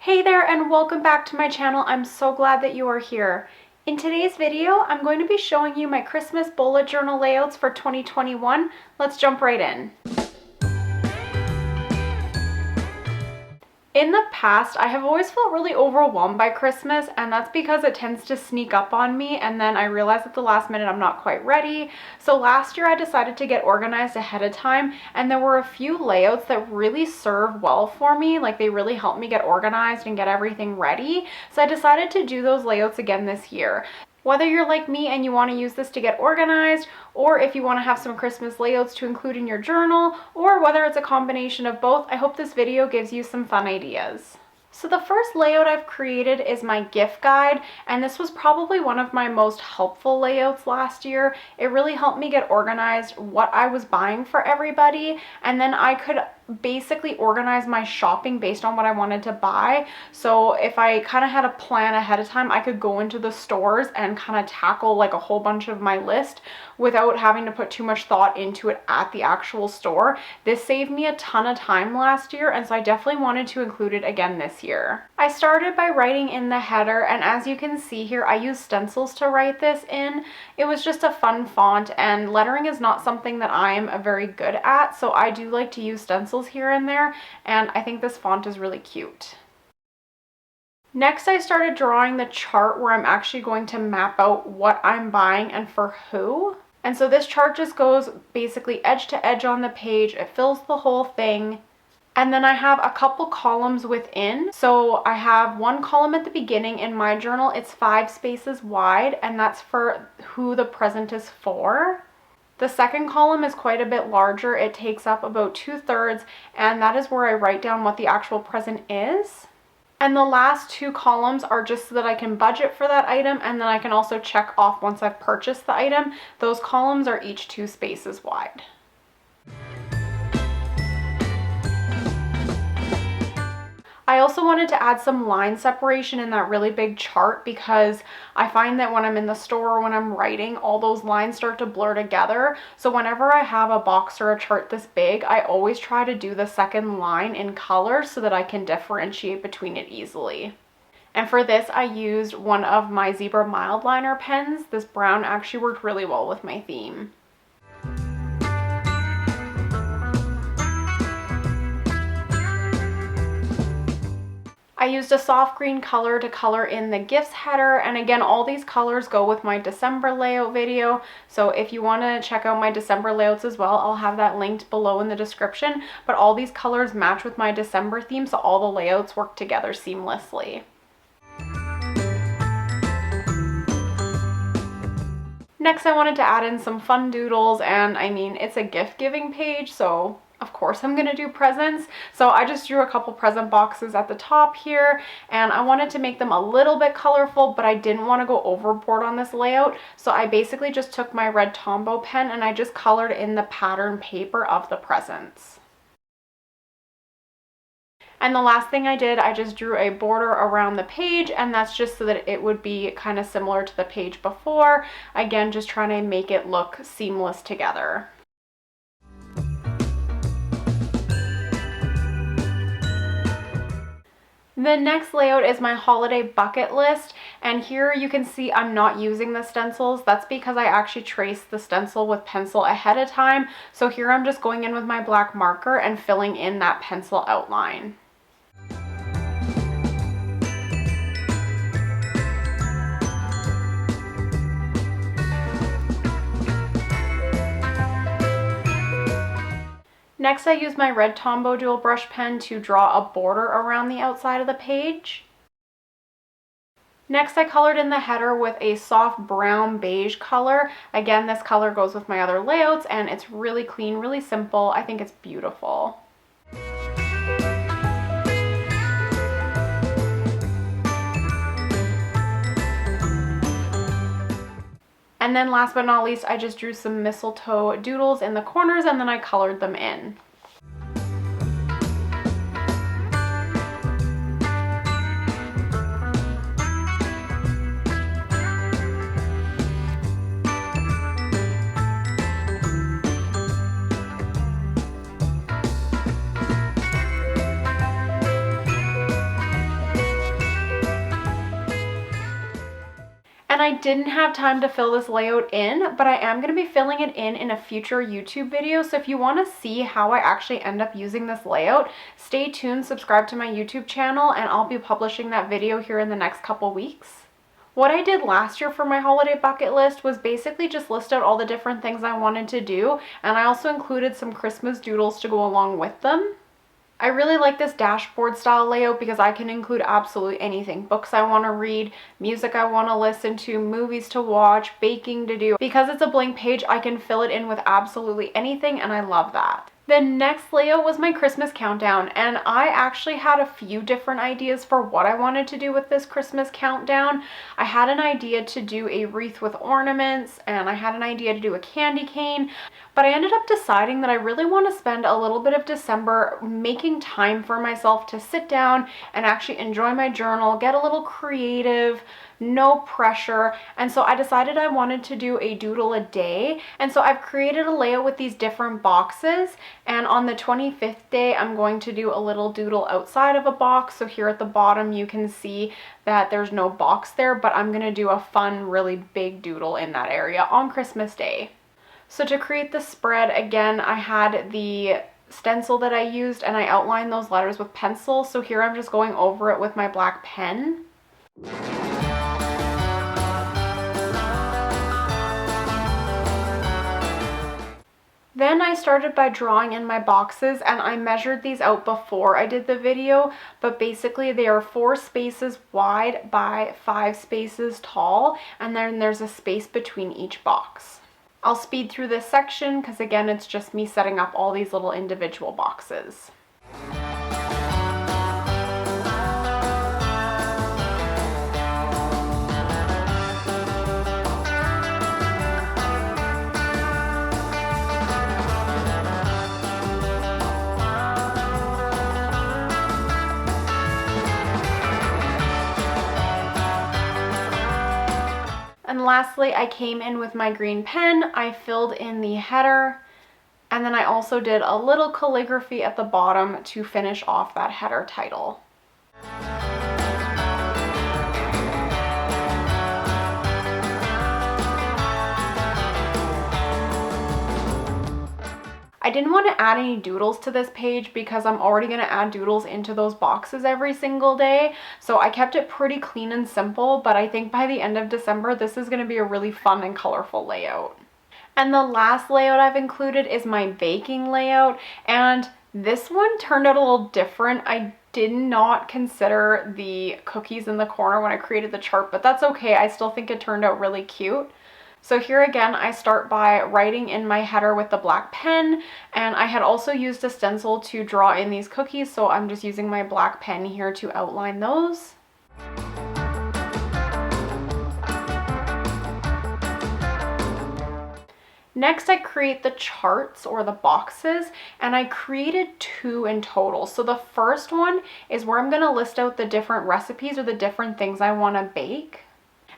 Hey there and welcome back to my channel. I'm so glad that you are here. In today's video, I'm going to be showing you my Christmas bullet journal layouts for 2021. Let's jump right in. In the past, I have always felt really overwhelmed by Christmas, and that's because it tends to sneak up on me, and then I realize at the last minute I'm not quite ready. So last year I decided to get organized ahead of time, and there were a few layouts that really serve well for me, like they really helped me get organized and get everything ready. So I decided to do those layouts again this year. Whether you're like me and you want to use this to get organized, or if you want to have some Christmas layouts to include in your journal, or whether it's a combination of both, I hope this video gives you some fun ideas. So the first layout I've created is my gift guide, and this was probably one of my most helpful layouts last year. It really helped me get organized what I was buying for everybody, and then I could basically organize my shopping based on what I wanted to buy. So if I kind of had a plan ahead of time, I could go into the stores and kind of tackle like a whole bunch of my list without having to put too much thought into it at the actual store. This saved me a ton of time last year, and so I definitely wanted to include it again this year. I started by writing in the header, and as you can see here, I used stencils to write this in. It was just a fun font, and lettering is not something that I am very good at, so I do like to use stencils here and there, and I think this font is really cute. Next, I started drawing the chart where I'm actually going to map out what I'm buying and for who. And so this chart just goes basically edge to edge on the page. It fills the whole thing. And then I have a couple columns within. So I have one column at the beginning in my journal. It's 5 spaces wide, and that's for who the present is for. The second column is quite a bit larger. It takes up about 2/3, and that is where I write down what the actual present is. And the last 2 columns are just so that I can budget for that item, and then I can also check off once I've purchased the item. Those columns are each 2 spaces wide. I also wanted to add some line separation in that really big chart because I find that when I'm in the store or when I'm writing, all those lines start to blur together. So whenever I have a box or a chart this big, I always try to do the second line in color so that I can differentiate between it easily. And for this, I used one of my Zebra Mildliner pens. This brown actually worked really well with my theme. I used a soft green color to color in the gifts header, and again, all these colors go with my December layout video, so if you want to check out my December layouts as well, I'll have that linked below in the description, but all these colors match with my December theme, so all the layouts work together seamlessly. Next, I wanted to add in some fun doodles, and I mean, it's a gift giving page, so of course I'm gonna do presents. So I just drew a couple present boxes at the top here, and I wanted to make them a little bit colorful, but I didn't want to go overboard on this layout. So I basically just took my red Tombow pen and I just colored in the pattern paper of the presents. And the last thing I did, I just drew a border around the page, and that's just so that it would be kind of similar to the page before. Again, just trying to make it look seamless together. The next layout is my holiday bucket list, and here you can see I'm not using the stencils. That's because I actually traced the stencil with pencil ahead of time. So here I'm just going in with my black marker and filling in that pencil outline. Next, I used my red Tombow dual brush pen to draw a border around the outside of the page. Next, I colored in the header with a soft brown beige color. Again, this color goes with my other layouts, and it's really clean, really simple. I think it's beautiful. And then last but not least, I just drew some mistletoe doodles in the corners, and then I colored them in. I didn't have time to fill this layout in, but I am going to be filling it in a future YouTube video. So if you want to see how I actually end up using this layout, stay tuned, subscribe to my YouTube channel, and I'll be publishing that video here in the next couple weeks. What I did last year for my holiday bucket list was basically just list out all the different things I wanted to do, and I also included some Christmas doodles to go along with them. I really like this dashboard style layout because I can include absolutely anything. Books I want to read, music I want to listen to, movies to watch, baking to do. Because it's a blank page, I can fill it in with absolutely anything, and I love that. The next layout was my Christmas countdown, and I actually had a few different ideas for what I wanted to do with this Christmas countdown. I had an idea to do a wreath with ornaments, and I had an idea to do a candy cane, but I ended up deciding that I really want to spend a little bit of December making time for myself to sit down and actually enjoy my journal, get a little creative, no pressure. And so I decided I wanted to do a doodle a day. And so I've created a layout with these different boxes. And on the 25th day, I'm going to do a little doodle outside of a box. So here at the bottom, you can see that there's no box there, but I'm going to do a fun, really big doodle in that area on Christmas Day. So to create the spread, again, I had the stencil that I used and I outlined those letters with pencil. So here I'm just going over it with my black pen. Then I started by drawing in my boxes, and I measured these out before I did the video, but basically they are 4 spaces wide by 5 spaces tall, and then there's a space between each box. I'll speed through this section because again, it's just me setting up all these little individual boxes. And lastly, I came in with my green pen, I filled in the header, and then I also did a little calligraphy at the bottom to finish off that header title. I didn't want to add any doodles to this page because I'm already going to add doodles into those boxes every single day. So I kept it pretty clean and simple, but I think by the end of December, this is going to be a really fun and colorful layout. And the last layout I've included is my baking layout. And this one turned out a little different. I did not consider the cookies in the corner when I created the chart, but that's okay. I still think it turned out really cute. So here again, I start by writing in my header with the black pen, and I had also used a stencil to draw in these cookies, so I'm just using my black pen here to outline those. Next, I create the charts or the boxes, and I created 2 in total. So the first one is where I'm going to list out the different recipes or the different things I want to bake.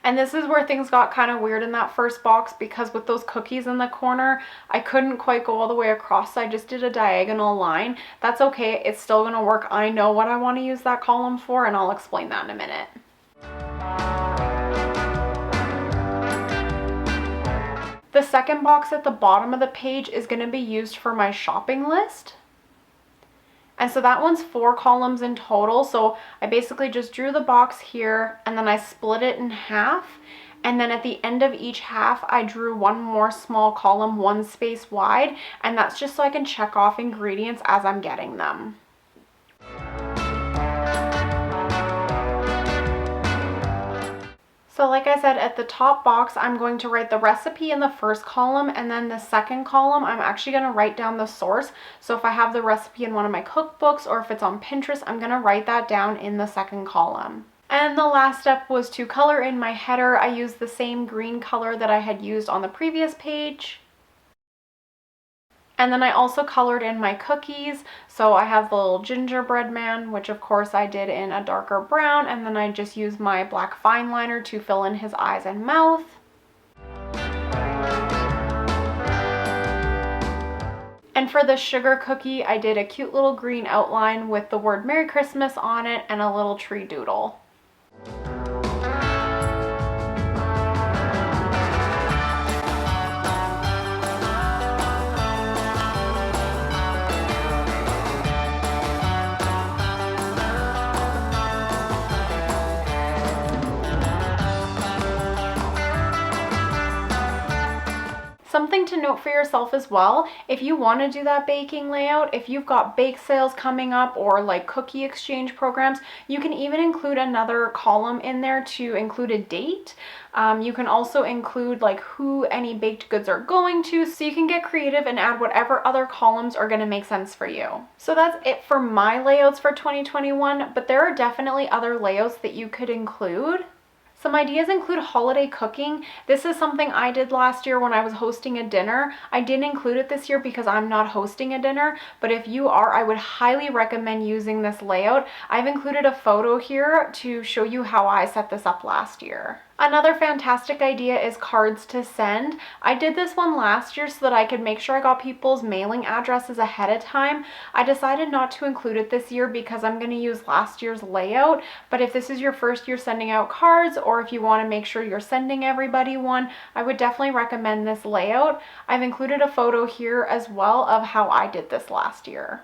And this is where things got kind of weird in that first box because with those cookies in the corner, I couldn't quite go all the way across, so I just did a diagonal line. That's okay, it's still going to work. I know what I want to use that column for, and I'll explain that in a minute. The second box at the bottom of the page is going to be used for my shopping list. And so that one's 4 columns in total. So I basically just drew the box here and then I split it in half. And then at the end of each half, I drew one more small column, 1 space wide. And that's just so I can check off ingredients as I'm getting them. So like I said, at the top box, I'm going to write the recipe in the first column, and then the second column, I'm actually going to write down the source. So if I have the recipe in one of my cookbooks or if it's on Pinterest, I'm going to write that down in the second column. And the last step was to color in my header. I used the same green color that I had used on the previous page. And then I also colored in my cookies. So I have the little gingerbread man, which of course I did in a darker brown. And then I just used my black fine liner to fill in his eyes and mouth. And for the sugar cookie, I did a cute little green outline with the word Merry Christmas on it and a little tree doodle. to note for yourself as well, if you want to do that baking layout, if you've got bake sales coming up or like cookie exchange programs, you can even include another column in there to include a date. You can also include like who any baked goods are going to, so you can get creative and add whatever other columns are going to make sense for you. So that's it for my layouts for 2021, but there are definitely other layouts that you could include. Some ideas include holiday cooking. This is something I did last year when I was hosting a dinner. I didn't include it this year because I'm not hosting a dinner, but if you are, I would highly recommend using this layout. I've included a photo here to show you how I set this up last year. Another fantastic idea is cards to send. I did this one last year so that I could make sure I got people's mailing addresses ahead of time. I decided not to include it this year because I'm going to use last year's layout, but if this is your first year sending out cards, or if you want to make sure you're sending everybody one, I would definitely recommend this layout. I've included a photo here as well of how I did this last year.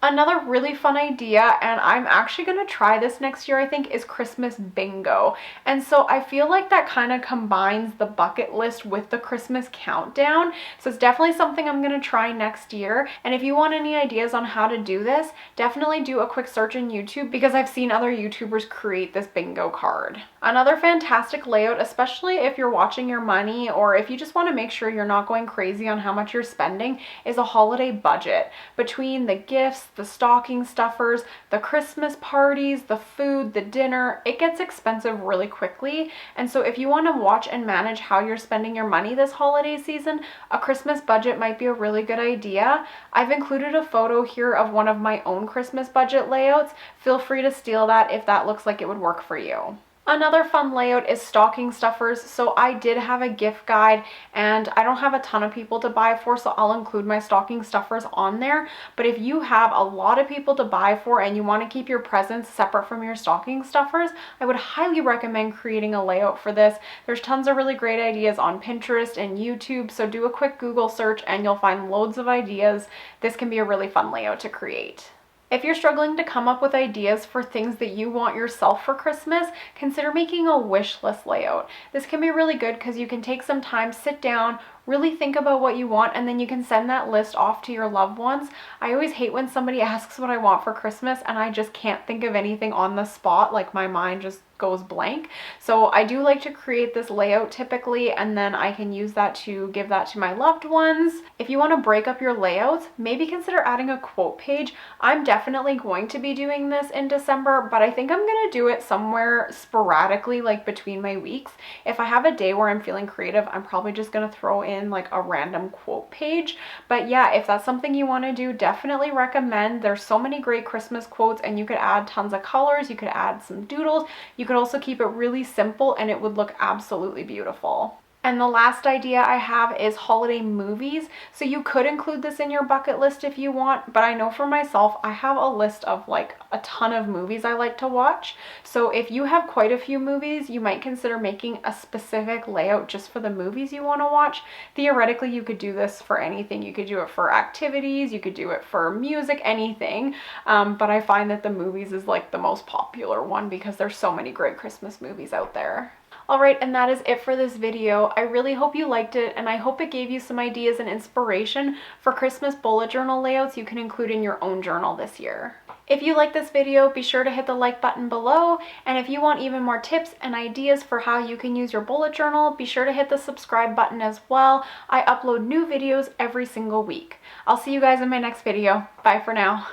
Another really fun idea, and I'm actually going to try this next year, I think, is Christmas bingo. And so I feel like that kind of combines the bucket list with the Christmas countdown. So it's definitely something I'm going to try next year. And if you want any ideas on how to do this, definitely do a quick search in YouTube, because I've seen other YouTubers create this bingo card. Another fantastic layout, especially if you're watching your money or if you just want to make sure you're not going crazy on how much you're spending, is a holiday budget. Between the gifts, the stocking stuffers, the Christmas parties, the food, the dinner, it gets expensive really quickly. And so if you want to watch and manage how you're spending your money this holiday season, a Christmas budget might be a really good idea. I've included a photo here of one of my own Christmas budget layouts. Feel free to steal that if that looks like it would work for you. Another fun layout is stocking stuffers. So I did have a gift guide, and I don't have a ton of people to buy for, so I'll include my stocking stuffers on there. But if you have a lot of people to buy for and you want to keep your presents separate from your stocking stuffers, I would highly recommend creating a layout for this. There's tons of really great ideas on Pinterest and YouTube, so do a quick Google search and you'll find loads of ideas. This can be a really fun layout to create. If you're struggling to come up with ideas for things that you want yourself for Christmas, consider making a wish list layout. This can be really good because you can take some time, sit down, really think about what you want, and then you can send that list off to your loved ones. I always hate when somebody asks what I want for Christmas and I just can't think of anything on the spot, like my mind just goes blank. So I do like to create this layout typically, and then I can use that to give that to my loved ones. If you want to break up your layouts, maybe consider adding a quote page. I'm definitely going to be doing this in December, but I think I'm going to do it somewhere sporadically, like between my weeks. If I have a day where I'm feeling creative, I'm probably just going to throw in like a random quote page. But yeah, if that's something you want to do, definitely recommend. There's so many great Christmas quotes, and you could add tons of colors, you could add some doodles, you could also keep it really simple and it would look absolutely beautiful. And the last idea I have is holiday movies. So you could include this in your bucket list if you want, but I know for myself, I have a list of like a ton of movies I like to watch. So if you have quite a few movies, you might consider making a specific layout just for the movies you want to watch. Theoretically, you could do this for anything. You could do it for activities, you could do it for music, anything. But I find that the movies is like the most popular one because there's so many great Christmas movies out there. Alright, and that is it for this video. I really hope you liked it, and I hope it gave you some ideas and inspiration for Christmas bullet journal layouts you can include in your own journal this year. If you like this video, be sure to hit the like button below, and if you want even more tips and ideas for how you can use your bullet journal, be sure to hit the subscribe button as well. I upload new videos every single week. I'll see you guys in my next video. Bye for now.